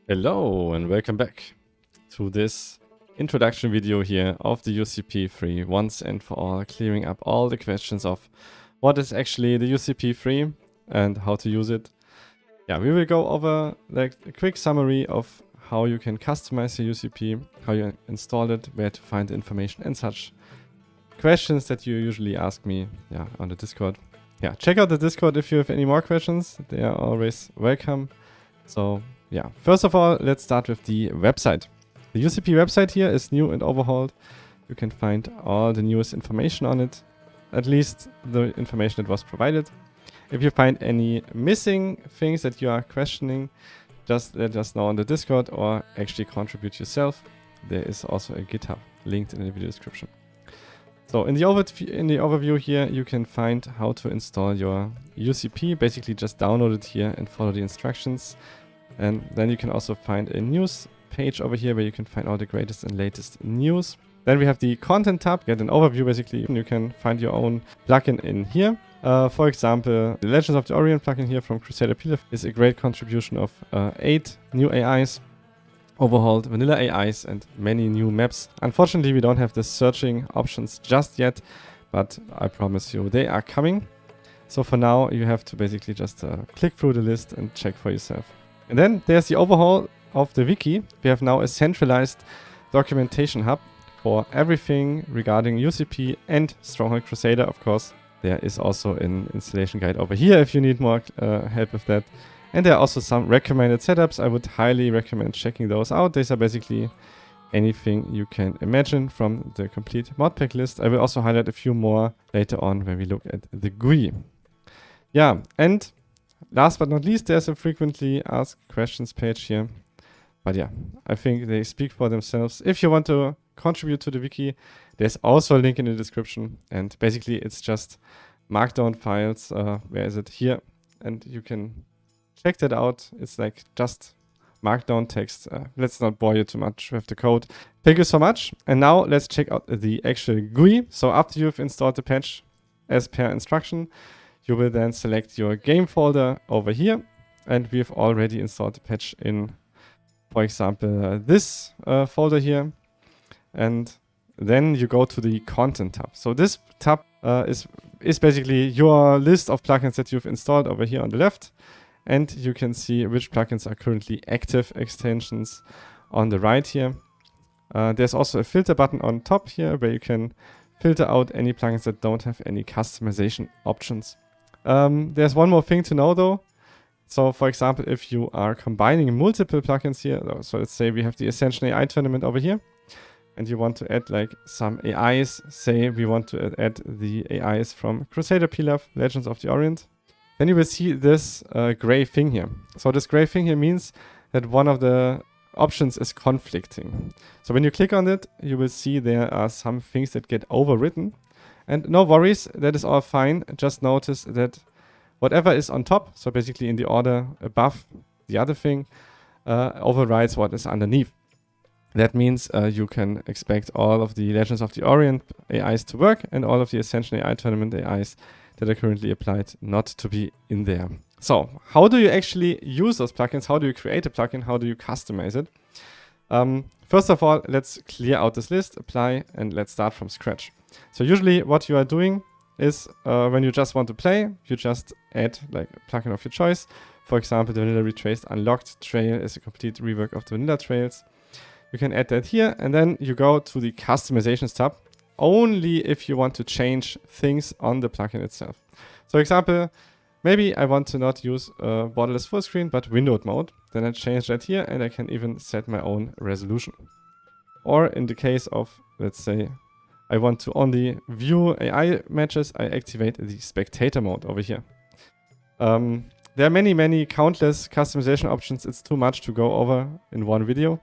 Hello and welcome back to this introduction video here of the UCP3 once and for all, clearing up all the questions of what is actually the UCP3 and how to use it. Yeah, we will go over like a quick summary of how you can customize the UCP, how you install it, where to find the information and such questions that you usually ask me on the Discord. Yeah, check out the Discord if you have any more questions. They are always welcome. So yeah, first of all, let's start with the website. The UCP website here is new and overhauled. You can find all the newest information on it, at least the information that was provided. If you find any missing things that you are questioning, just let us know on the Discord or actually contribute yourself. There is also a GitHub linked in the video description. So in the overview here, you can find how to install your UCP. Basically just download it here and follow the instructions. And then you can also find a news page over here where you can find all the greatest and latest news. Then we have the content tab, get an overview basically. You can find your own plugin in here. For example, the Legends of the Orient plugin here from Crusader is a great contribution of 8 new AIs, overhauled vanilla AIs and many new maps. Unfortunately, we don't have the searching options just yet, but I promise you they are coming. So for now, you have to basically just click through the list and check for yourself. And then there's the overhaul of the wiki. We have now a centralized documentation hub for everything regarding UCP and Stronghold Crusader, of course. There is also an installation guide over here if you need more help with that. And there are also some recommended setups. I would highly recommend checking those out. These are basically anything you can imagine from the complete modpack list. I will also highlight a few more later on when we look at the GUI. Yeah, and last but not least, there's a frequently asked questions page here. But yeah, I think they speak for themselves. If you want to contribute to the wiki, there's also a link in the description. And basically, it's just markdown files. Where is it? Here. And you can check that out. It's like just markdown text. Let's not bore you too much with the code. Thank you so much. And now let's check out the actual GUI. So after you've installed the patch as per instruction, you will then select your game folder over here. And we've already installed the patch in, for example, this folder here. And then you go to the content tab. So this tab is basically your list of plugins that you've installed over here on the left. And you can see which plugins are currently active extensions on the right here. There's also a filter button on top here where you can filter out any plugins that don't have any customization options. There's one more thing to know though. So for example, if you are combining multiple plugins here, so let's say we have the Ascension AI tournament over here, and you want to add like some AIs, say we want to add the AIs from Crusader Pilaf, Legends of the Orient, then you will see this gray thing here. So this gray thing here means that one of the options is conflicting. So when you click on it, you will see there are some things that get overwritten. And no worries, that is all fine. Just notice that whatever is on top, so basically in the order above the other thing, overrides what is underneath. That means you can expect all of the Legends of the Orient AIs to work and all of the Ascension AI Tournament AIs that are currently applied not to be in there. So how do you actually use those plugins? How do you create a plugin? How do you customize it? First of all, let's clear out this list, apply, and let's start from scratch. So usually what you are doing is when you just want to play, you just add like a plugin of your choice. For example, the Vanilla Retraced Unlocked Trail is a complete rework of the Vanilla Trails. You can add that here, and then you go to the Customizations tab, only if you want to change things on the plugin itself. So example, maybe I want to not use borderless full screen, but windowed mode. Then I change that here, and I can even set my own resolution. Or in the case of, let's say, I want to only view AI matches, I activate the spectator mode over here. There are many countless customization options. It's too much to go over in one video.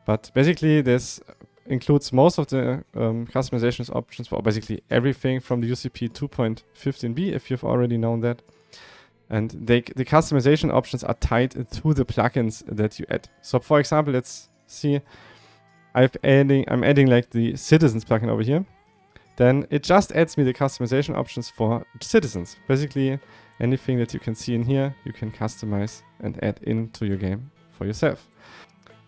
But basically, this includes most of the customization options for basically everything from the UCP 2.15b, if you've already known that. And the customization options are tied to the plugins that you add. So for example, let's see, I'm adding like the Citizens plugin over here. Then it just adds me the customization options for Citizens. Basically, anything that you can see in here, you can customize and add into your game for yourself.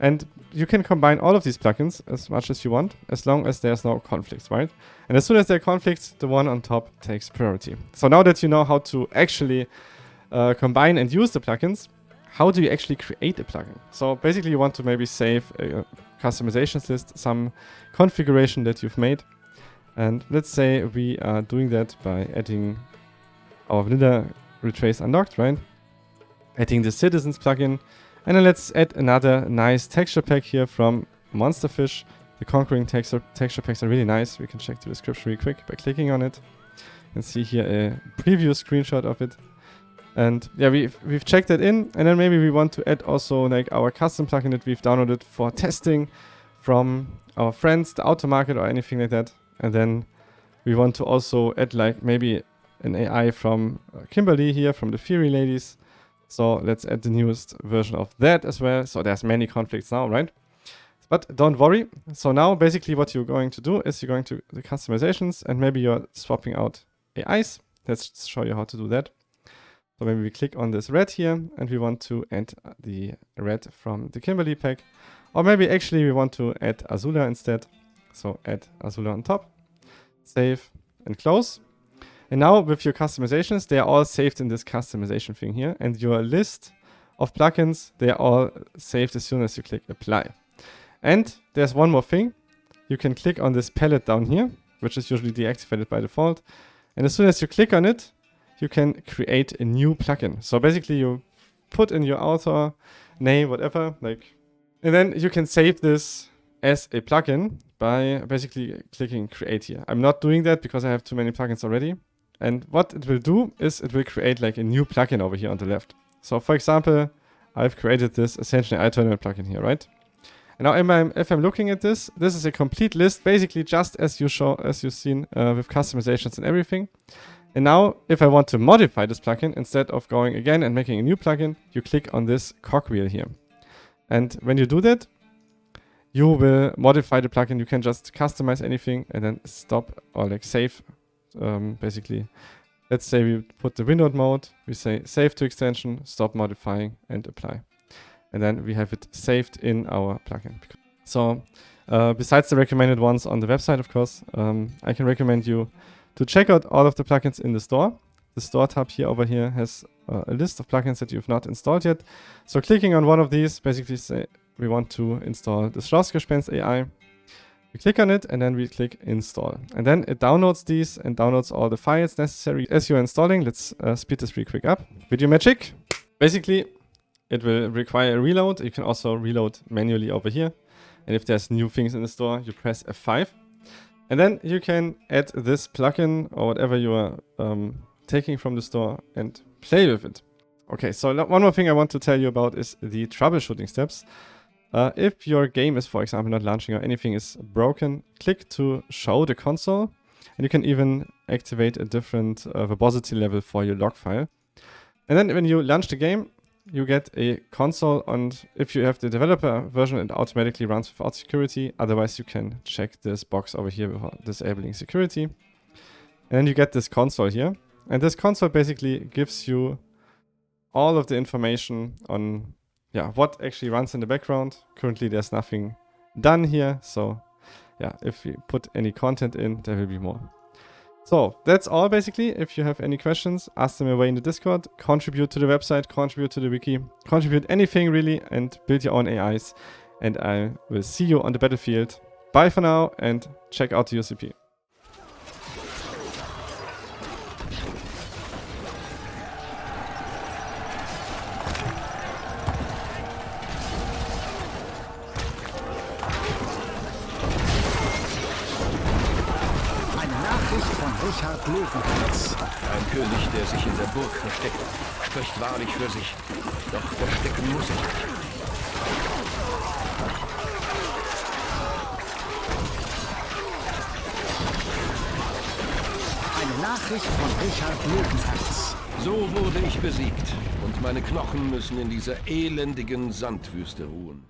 And you can combine all of these plugins as much as you want, as long as there's no conflicts, right? And as soon as there are conflicts, the one on top takes priority. So now that you know how to actually combine and use the plugins, how do you actually create a plugin? So basically you want to maybe save a customizations list, some configuration that you've made. And let's say we are doing that by adding our vanilla retrace unlocked, right? Adding the citizens plugin. And then let's add another nice texture pack here from Monsterfish. The conquering texture packs are really nice. We can check the description really quick by clicking on it. And see here a preview screenshot of it. And yeah, we've checked that in. And then maybe we want to add also like our custom plugin that we've downloaded for testing from our friends, the Automarket or anything like that. And then we want to also add like maybe an AI from Kimberly here, from the Fury Ladies. So let's add the newest version of that as well. So there's many conflicts now, right? But don't worry. So now basically what you're going to do is you're going to the customizations and maybe you're swapping out AIs. Let's show you how to do that. So maybe we click on this red here and we want to add the red from the Kimberly pack. Or maybe actually we want to add Azula instead. So add Azula on top, save and close. And now with your customizations, they are all saved in this customization thing here. And your list of plugins, they are all saved as soon as you click apply. And there's one more thing. You can click on this palette down here, which is usually deactivated by default. And as soon as you click on it, you can create a new plugin. So basically you put in your author name, whatever, like, and then you can save this as a plugin by basically clicking create here. I'm not doing that because I have too many plugins already. And what it will do is it will create like a new plugin over here on the left. So for example, I've created this Ascension AI Tournament plugin here, right? And now if I'm looking at this, this is a complete list, basically just as you've seen with customizations and everything. And now if I want to modify this plugin, instead of going again and making a new plugin, you click on this cogwheel here. And when you do that, you will modify the plugin. You can just customize anything and then stop or like save. Basically, let's say we put the windowed mode, we say save to extension, stop modifying and apply. And then we have it saved in our plugin. So besides the recommended ones on the website, of course, I can recommend you to check out all of the plugins in the store. The store tab here over here has a list of plugins that you've not installed yet. So clicking on one of these, basically say we want to install the Schlossgespenst AI. We click on it and then we click install. And then it downloads these and downloads all the files necessary as you're installing. Let's speed this pretty quick up. Video magic. Basically, it will require a reload. You can also reload manually over here. And if there's new things in the store, you press F5. And then you can add this plugin or whatever you are taking from the store and play with it. Okay, so one more thing I want to tell you about is the troubleshooting steps. If your game is, for example, not launching or anything is broken, click to show the console. And you can even activate a different verbosity level for your log file. And then when you launch the game, you get a console. And if you have the developer version, it automatically runs without security. Otherwise, you can check this box over here without disabling security. And then you get this console here. And this console basically gives you all of the information on what actually runs in the background. Currently, there's nothing done here. So yeah, if we put any content in, there will be more. So that's all basically. If you have any questions, ask them away in the Discord, contribute to the website, contribute to the wiki, contribute anything really, and build your own AIs. And I will see you on the battlefield. Bye for now and check out the UCP. Ein König, der sich in der Burg versteckt, spricht wahrlich für sich. Doch verstecken muss ich mich. Eine Nachricht von Richard Löwenherz. So wurde ich besiegt. Und meine Knochen müssen in dieser elendigen Sandwüste ruhen.